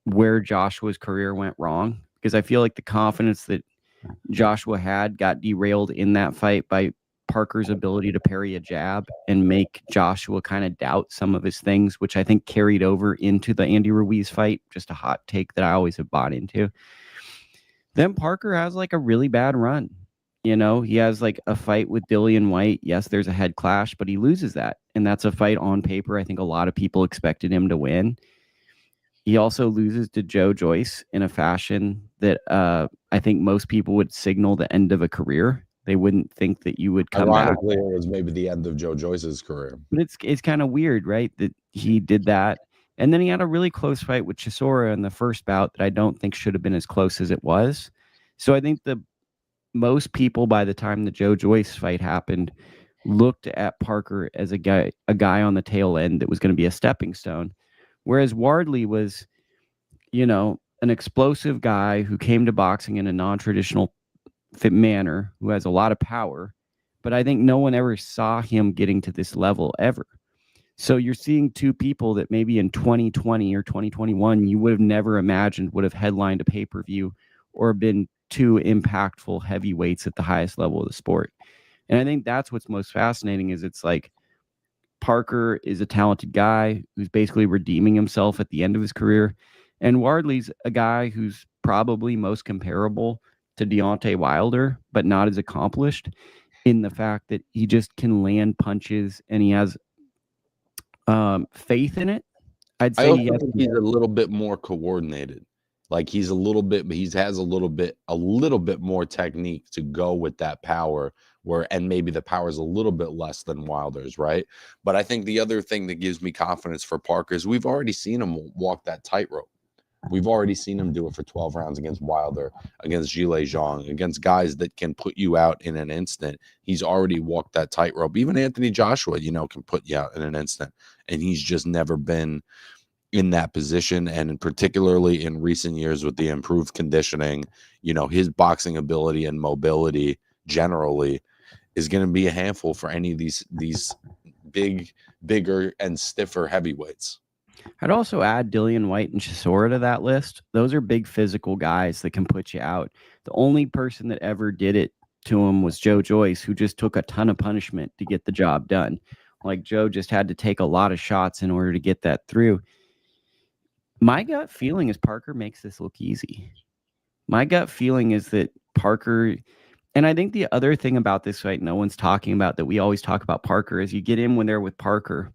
Speaker 1: where Joshua's career went wrong, because I feel like the confidence that Joshua had got derailed in that fight by Parker's ability to parry a jab and make Joshua kind of doubt some of his things, which I think carried over into the Andy Ruiz fight. Just a hot take that I always have bought into. Then Parker has like a really bad run. You know, he has like a fight with Dillian White. Yes, there's a head clash, but he loses that. And that's a fight on paper I think a lot of people expected him to win. He also loses to Joe Joyce in a fashion that I think most people would signal the end of a career. They wouldn't think that you would come
Speaker 2: Ironically,
Speaker 1: back.
Speaker 2: it was maybe the end of Joe Joyce's career.
Speaker 1: But it's kind of weird, right? That he did that. And then he had a really close fight with Chisora in the first bout that I don't think should have been as close as it was. So I think most people, by the time the Joe Joyce fight happened, looked at Parker as a guy on the tail end that was going to be a stepping stone. Whereas Wardley was, you know, an explosive guy who came to boxing in a non-traditional fit manner, who has a lot of power, but I think no one ever saw him getting to this level ever. So you're seeing two people that maybe in 2020 or 2021 you would have never imagined would have headlined a pay-per-view or been two impactful heavyweights at the highest level of the sport. And I think that's what's most fascinating is it's like Parker is a talented guy who's basically redeeming himself at the end of his career. And Wardley's a guy who's probably most comparable to Deontay Wilder, but not as accomplished in the fact that he just can land punches and he has faith in it. I'd
Speaker 2: I
Speaker 1: say
Speaker 2: also think he's a little bit more coordinated. Like he has a little bit more technique to go with that power and maybe the power is a little bit less than Wilder's, right? But I think the other thing that gives me confidence for Parker is we've already seen him walk that tightrope. We've already seen him do it for 12 rounds against Wilder, against Zhilei Zhang, against guys that can put you out in an instant. He's already walked that tightrope. Even Anthony Joshua, can put you out in an instant. And he's just never been in that position. And particularly in recent years with the improved conditioning, his boxing ability and mobility generally is going to be a handful for any of these bigger and stiffer heavyweights.
Speaker 1: I'd also add Dillian White and Chisora to that list. Those are big physical guys that can put you out. The only person that ever did it to him was Joe Joyce, who just took a ton of punishment to get the job done. Like Joe just had to take a lot of shots in order to get that through. My gut feeling is Parker makes this look easy. My gut feeling is that Parker, and I think the other thing about this fight no one's talking about that we always talk about Parker is you get in when they're with Parker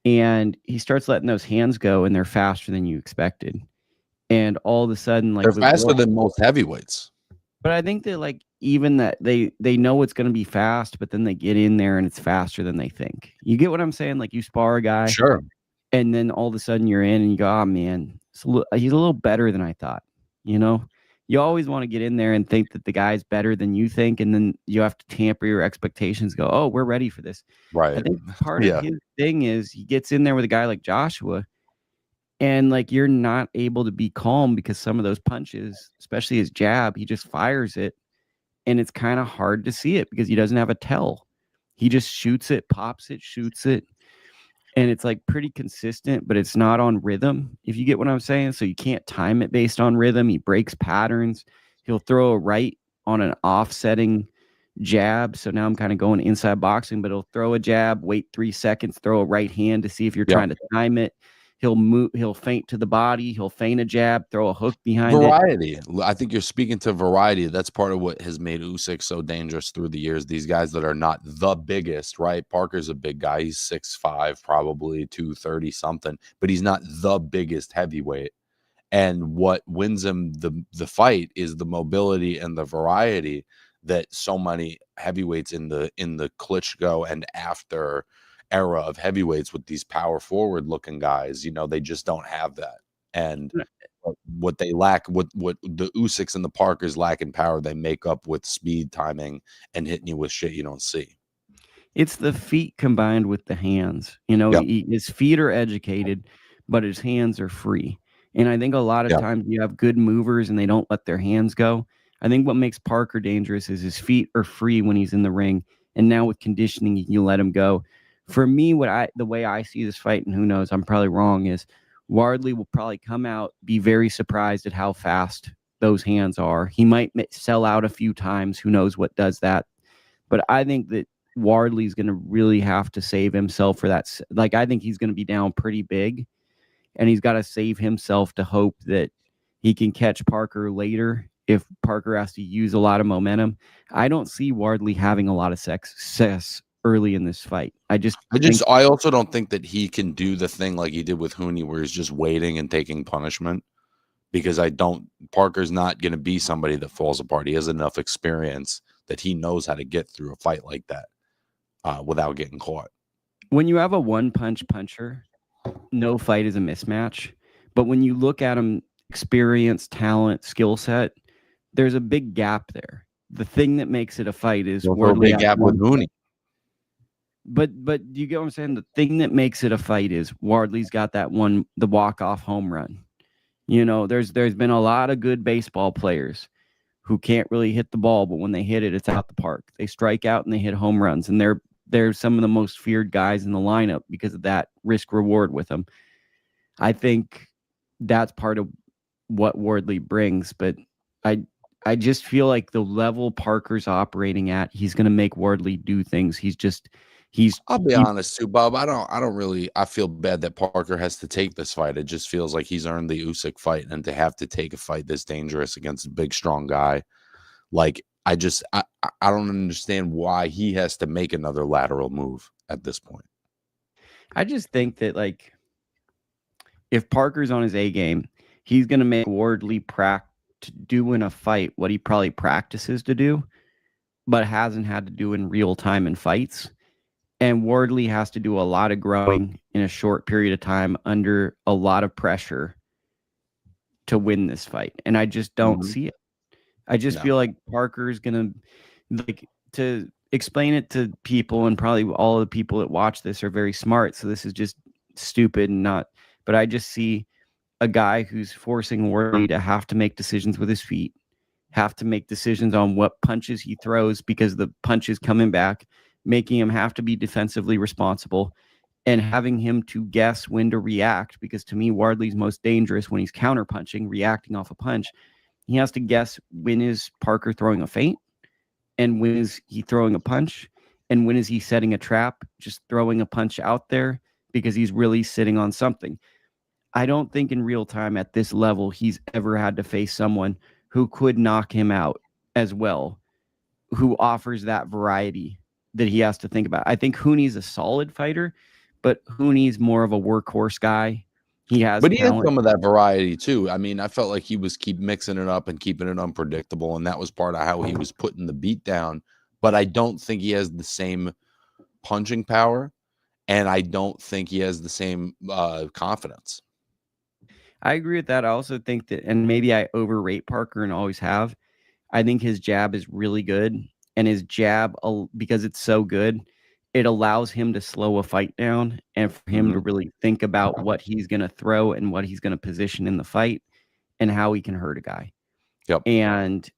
Speaker 1: and he starts letting those hands go and they're faster than you expected. And all of a sudden, like
Speaker 2: they're faster than most heavyweights.
Speaker 1: But I think that like even that they know it's going to be fast, but then they get in there and it's faster than they think. You get what I'm saying? Like you spar a guy.
Speaker 2: Sure.
Speaker 1: And then all of a sudden you're in and you go, oh man, he's a little better than I thought. You always want to get in there and think that the guy's better than you think. And then you have to tamper your expectations, go, oh, we're ready for this.
Speaker 2: Right.
Speaker 1: I think part of his thing is he gets in there with a guy like Joshua and like, you're not able to be calm because some of those punches, especially his jab, he just fires it. And it's kind of hard to see it because he doesn't have a tell. He just shoots it, pops it, shoots it. And it's like pretty consistent, but it's not on rhythm, if you get what I'm saying. So you can't time it based on rhythm. He breaks patterns. He'll throw a right on an offsetting jab. So now I'm kind of going inside boxing, but he'll throw a jab, wait 3 seconds, throw a right hand to see if you're trying to time it. He'll feint to the body. He'll feint a jab, throw a hook behind
Speaker 2: variety. I think you're speaking to variety. That's part of what has made Usyk so dangerous through the years. These guys that are not the biggest, right? Parker's a big guy. He's 6'5", probably 230 something, but he's not the biggest heavyweight. And what wins him the fight is the mobility and the variety that so many heavyweights in the Klitschko and after era of heavyweights with these power forward looking guys, they just don't have that. And what they lack, what the Usyks and the Parkers lack in power, they make up with speed, timing, and hitting you with shit you don't see.
Speaker 1: It's the feet combined with the hands. His feet are educated, but his hands are free. And I think a lot of times you have good movers and they don't let their hands go. I think what makes Parker dangerous is his feet are free when he's in the ring. And now with conditioning, you let him go. For me, the way I see this fight, and who knows, I'm probably wrong, is Wardley will probably come out, be very surprised at how fast those hands are. He might sell out a few times. Who knows what does that? But I think that Wardley's going to really have to save himself for that. Like, I think he's going to be down pretty big, and he's got to save himself to hope that he can catch Parker later if Parker has to use a lot of momentum. I don't see Wardley having a lot of success early in this fight.
Speaker 2: I also don't think that he can do the thing like he did with Hooney, where he's just waiting and taking punishment. Because Parker's not going to be somebody that falls apart. He has enough experience that he knows how to get through a fight like that without getting caught.
Speaker 1: When you have a one-punch puncher, no fight is a mismatch. But when you look at him, experience, talent, skill set, there's a big gap there. The thing that makes it a fight is
Speaker 2: a big gap with Hooney.
Speaker 1: But you get what I'm saying? The thing that makes it a fight is Wardley's got that one, the walk-off home run. You know, there's been a lot of good baseball players who can't really hit the ball, but when they hit it, it's out the park. They strike out and they hit home runs, and they're some of the most feared guys in the lineup because of that risk reward with them. I think that's part of what Wardley brings, but I just feel like the level Parker's operating at, he's going to make Wardley do things. I'll
Speaker 2: be honest too, Bob. I feel bad that Parker has to take this fight. It just feels like he's earned the Usyk fight, and to have to take a fight this dangerous against a big, strong guy, like I don't understand why he has to make another lateral move at this point.
Speaker 1: I just think that, like, if Parker's on his A game, he's going to make Wardley do in a fight what he probably practices to do, but hasn't had to do in real time in fights. And Wardley has to do a lot of growing in a short period of time under a lot of pressure to win this fight. And I just don't see it. I just feel like Parker's going to, like, to explain it to people, and probably all the people that watch this are very smart, so this is just stupid and not, but I just see a guy who's forcing Wardley to have to make decisions with his feet, have to make decisions on what punches he throws because the punch is coming back, making him have to be defensively responsible, and having him to guess when to react, because to me, Wardley's most dangerous when he's counterpunching, reacting off a punch. He has to guess when is Parker throwing a feint, and when is he throwing a punch, and when is he setting a trap, just throwing a punch out there because he's really sitting on something. I don't think in real time at this level he's ever had to face someone who could knock him out as well, who offers that variety that he has to think about. I think Hooney's a solid fighter, but Hooney's more of a workhorse guy. He has
Speaker 2: some of that variety too. I mean, I felt like he was keep mixing it up and keeping it unpredictable, and that was part of how he was putting the beat down. But I don't think he has the same punching power, and I don't think he has the same confidence.
Speaker 1: I agree with that. I also think that, and maybe I overrate Parker and always have, I think his jab is really good. And his jab, because it's so good, it allows him to slow a fight down and for him to really think about what he's going to throw and what he's going to position in the fight and how he can hurt a guy.
Speaker 2: Yep.
Speaker 1: And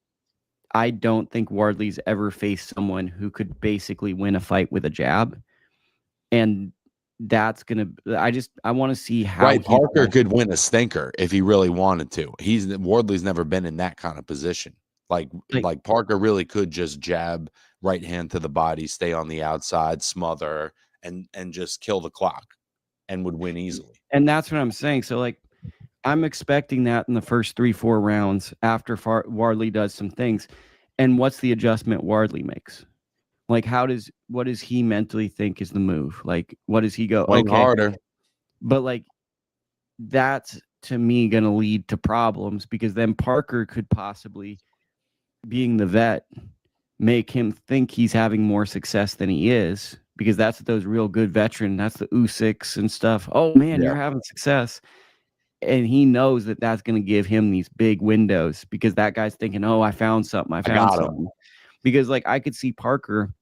Speaker 1: I don't think Wardley's ever faced someone who could basically win a fight with a jab. And that's going to, I want to see how.
Speaker 2: Right. Parker could win a stinker if he really wanted to. Wardley's never been in that kind of position. Like Parker really could just jab, right hand to the body, stay on the outside, smother, and just kill the clock, and would win easily.
Speaker 1: And that's what I'm saying. So, like, I'm expecting that in the first 3-4 rounds after Wardley does some things. And what's the adjustment Wardley makes? Like, what does he mentally think is the move? Like, what does he go?
Speaker 2: Playing harder.
Speaker 1: But, like, that's, to me, going to lead to problems, because then Parker could possibly, being the vet, make him think he's having more success than he is, because that's those real good veteran. That's the Usyks and stuff. Oh man, you're having success. And he knows that that's going to give him these big windows, because that guy's thinking, oh, I found something. I found something. Because, like, I could see Parker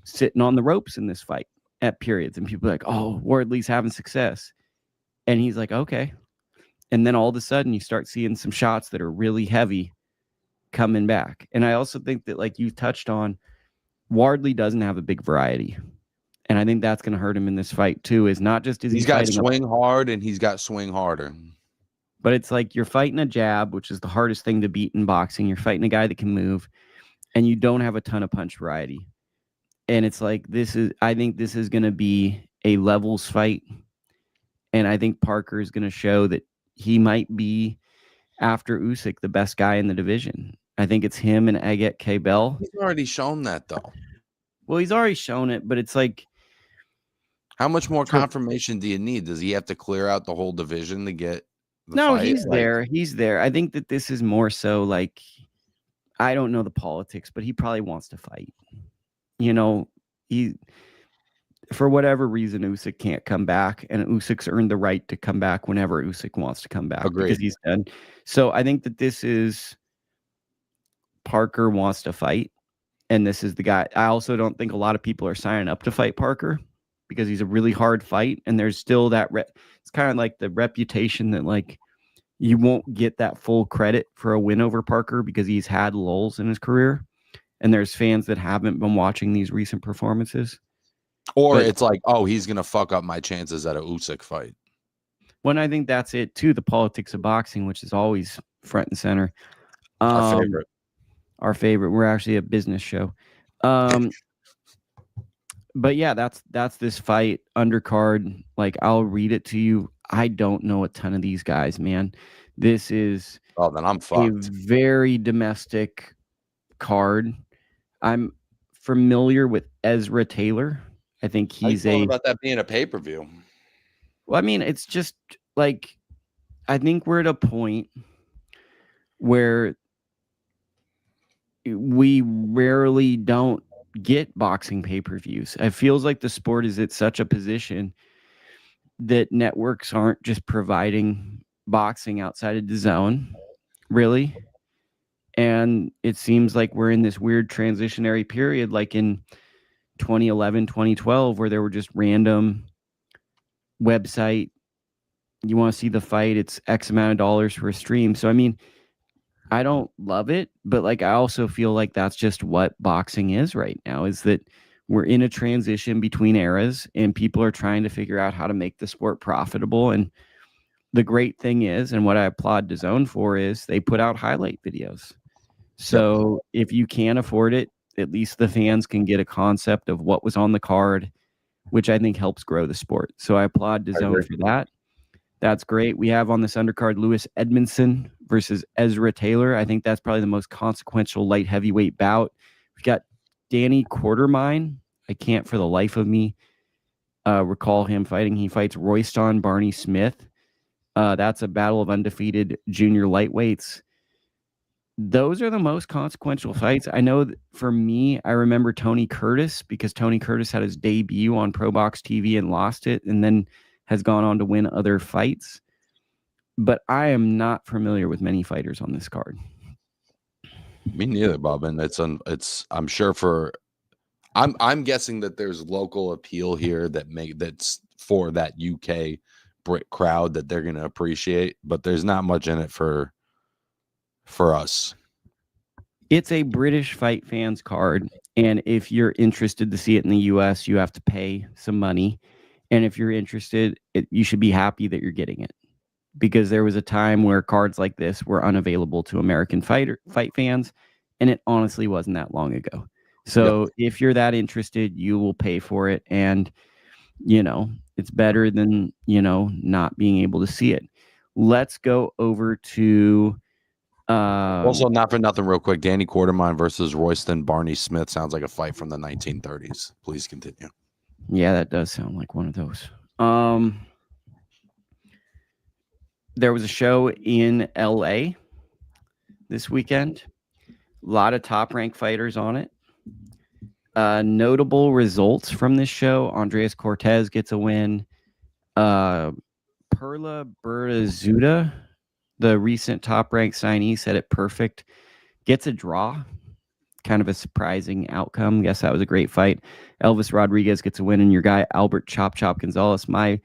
Speaker 1: sitting on the ropes in this fight at periods, and people are like, oh, Wardley's having success. And he's like, okay. And then all of a sudden you start seeing some shots that are really heavy coming back. And I also think that, like you touched on, Wardley doesn't have a big variety. And I think that's going to hurt him in this fight too, is not just
Speaker 2: he's got swing hard and he's got swing harder.
Speaker 1: But it's like you're fighting a jab, which is the hardest thing to beat in boxing. You're fighting a guy that can move, and you don't have a ton of punch variety. And it's like, I think this is going to be a levels fight. And I think Parker is going to show that he might be, after Usyk, the best guy in the division. I think it's him and Agat K-Bell.
Speaker 2: He's already shown that, though.
Speaker 1: Well, he's already shown it, but it's like,
Speaker 2: how much more confirmation do you need? Does he have to clear out the whole division to get the
Speaker 1: no,
Speaker 2: fight?
Speaker 1: he's there. He's there. I think that this is more so like, I don't know the politics, but he probably wants to fight. You know, for whatever reason, Usyk can't come back, and Usyk's earned the right to come back whenever Usyk wants to come back.
Speaker 2: Agreed.
Speaker 1: Because he's done. So I think that this is Parker wants to fight, and this is the guy. I also don't think a lot of people are signing up to fight Parker because he's a really hard fight, and there's still that it's kind of like the reputation that like you won't get that full credit for a win over Parker because he's had lulls in his career, and there's fans that haven't been watching these recent performances.
Speaker 2: Or it's like, oh, he's going to fuck up my chances at a Usyk fight.
Speaker 1: When I think that's it, too, the politics of boxing, which is always front and center.
Speaker 2: Our favorite.
Speaker 1: Our favorite. We're actually a business show. But yeah, that's this fight, undercard. Like, I'll read it to you. I don't know a ton of these guys, man. This is
Speaker 2: then I'm fucked.
Speaker 1: A very domestic card. I'm familiar with Ezra Taylor. I think he's
Speaker 2: about that being a pay-per-view.
Speaker 1: Well, I mean, it's just like, I think we're at a point where we rarely don't get boxing pay-per-views. It feels like the sport is at such a position that networks aren't just providing boxing outside of the zone, really. And it seems like we're in this weird transitionary period, like in 2011, 2012, where there were just random website, you want to see the fight, it's X amount of dollars for a stream. So, I mean, I don't love it, but like, I also feel like that's just what boxing is right now, is that we're in a transition between eras and people are trying to figure out how to make the sport profitable. And the great thing is, and what I applaud DAZN for, is they put out highlight videos. So if you can't afford it, at least the fans can get a concept of what was on the card, which I think helps grow the sport. So I applaud DAZN for that. That's great. We have on this undercard Lewis Edmondson versus Ezra Taylor. I think that's probably the most consequential light heavyweight bout. We've got Danny Quartermine. I can't for the life of me recall him fighting. He fights Royston Barney Smith. That's a battle of undefeated junior lightweights. Those are the most consequential fights. I know that for me, I remember Tony Curtis because Tony Curtis had his debut on Pro Box TV and lost it, and then has gone on to win other fights. But I am not familiar with many fighters on this card.
Speaker 2: Me neither, Bob. And I'm sure I'm guessing that there's local appeal here that's for that UK Brit crowd that they're going to appreciate, but there's not much in it for us.
Speaker 1: It's a British fight fans card, and if you're interested to see it in the US, you have to pay some money. And if you're interested, you should be happy that you're getting it, because there was a time where cards like this were unavailable to American fight fans, and it honestly wasn't that long ago. So if you're that interested, you will pay for it, and it's better than not being able to see it. Let's go over to
Speaker 2: also, not for nothing, real quick, Danny Quartermine versus Royston Barney Smith sounds like a fight from the 1930s. Please continue.
Speaker 1: Yeah, that does sound like one of those. There was a show in LA this weekend. A lot of top-ranked fighters on it. Notable results from this show: Andreas Cortez gets a win. Perla Bertazuda, the recent top-ranked signee, said it perfect, gets a draw. Kind of a surprising outcome. Guess that was a great fight. Elvis Rodriguez gets a win, and your guy Albert Chop Chop Gonzalez, my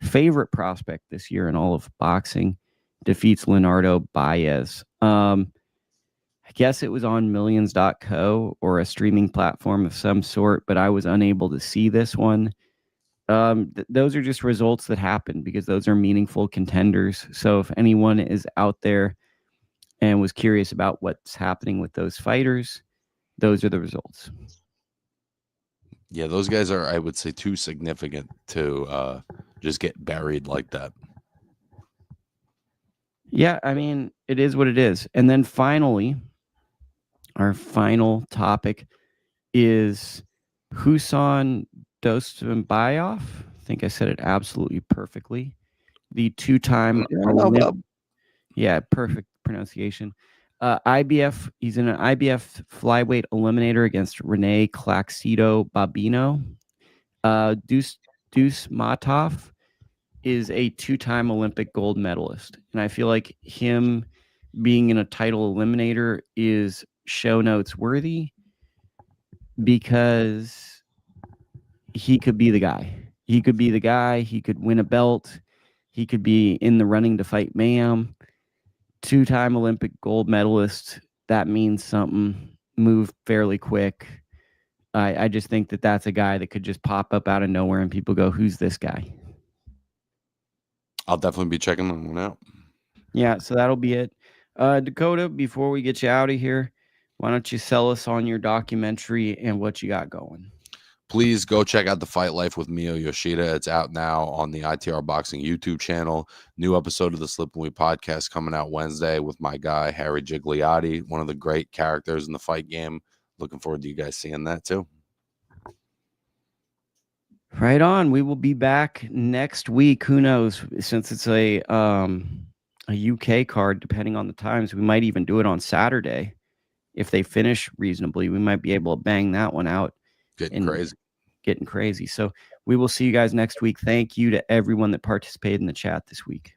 Speaker 1: favorite prospect this year in all of boxing, defeats Leonardo Baez. I guess it was on millions.co or a streaming platform of some sort, but I was unable to see this one. Those are just results that happen because those are meaningful contenders. So if anyone is out there and was curious about what's happening with those fighters, those are the results.
Speaker 2: Yeah, those guys are, I would say, too significant to just get buried like that.
Speaker 1: Yeah, I mean, it is what it is. And then finally, our final topic is Husan Dostumbayov. I think I said it absolutely perfectly. The two-time perfect pronunciation. IBF, he's in an IBF flyweight eliminator against Rene Claxido Babino. Deuce Matov is a two-time Olympic gold medalist. And I feel like him being in a title eliminator is show notes worthy because he could be the guy. He could be the guy. He could win a belt. He could be in the running to fight Mayhem. Two-time Olympic gold medalist. That means something. Move fairly quick. I just think that that's a guy that could just pop up out of nowhere and people go, who's this guy?
Speaker 2: I'll definitely be checking that one out.
Speaker 1: Yeah, so that'll be it. Dakota, before we get you out of here, why don't you sell us on your documentary and what you got going?
Speaker 2: Please go check out The Fight Life with Miyo Yoshida. It's out now on the ITR Boxing YouTube channel. New episode of the Slip and Weed podcast coming out Wednesday with my guy, Harry Gigliotti, one of the great characters in the fight game. Looking forward to you guys seeing that too.
Speaker 1: Right on. We will be back next week. Who knows? Since it's a UK card, depending on the times, we might even do it on Saturday. If they finish reasonably, we might be able to bang that one out. Getting crazy. So we will see you guys next week. Thank you to everyone that participated in the chat this week.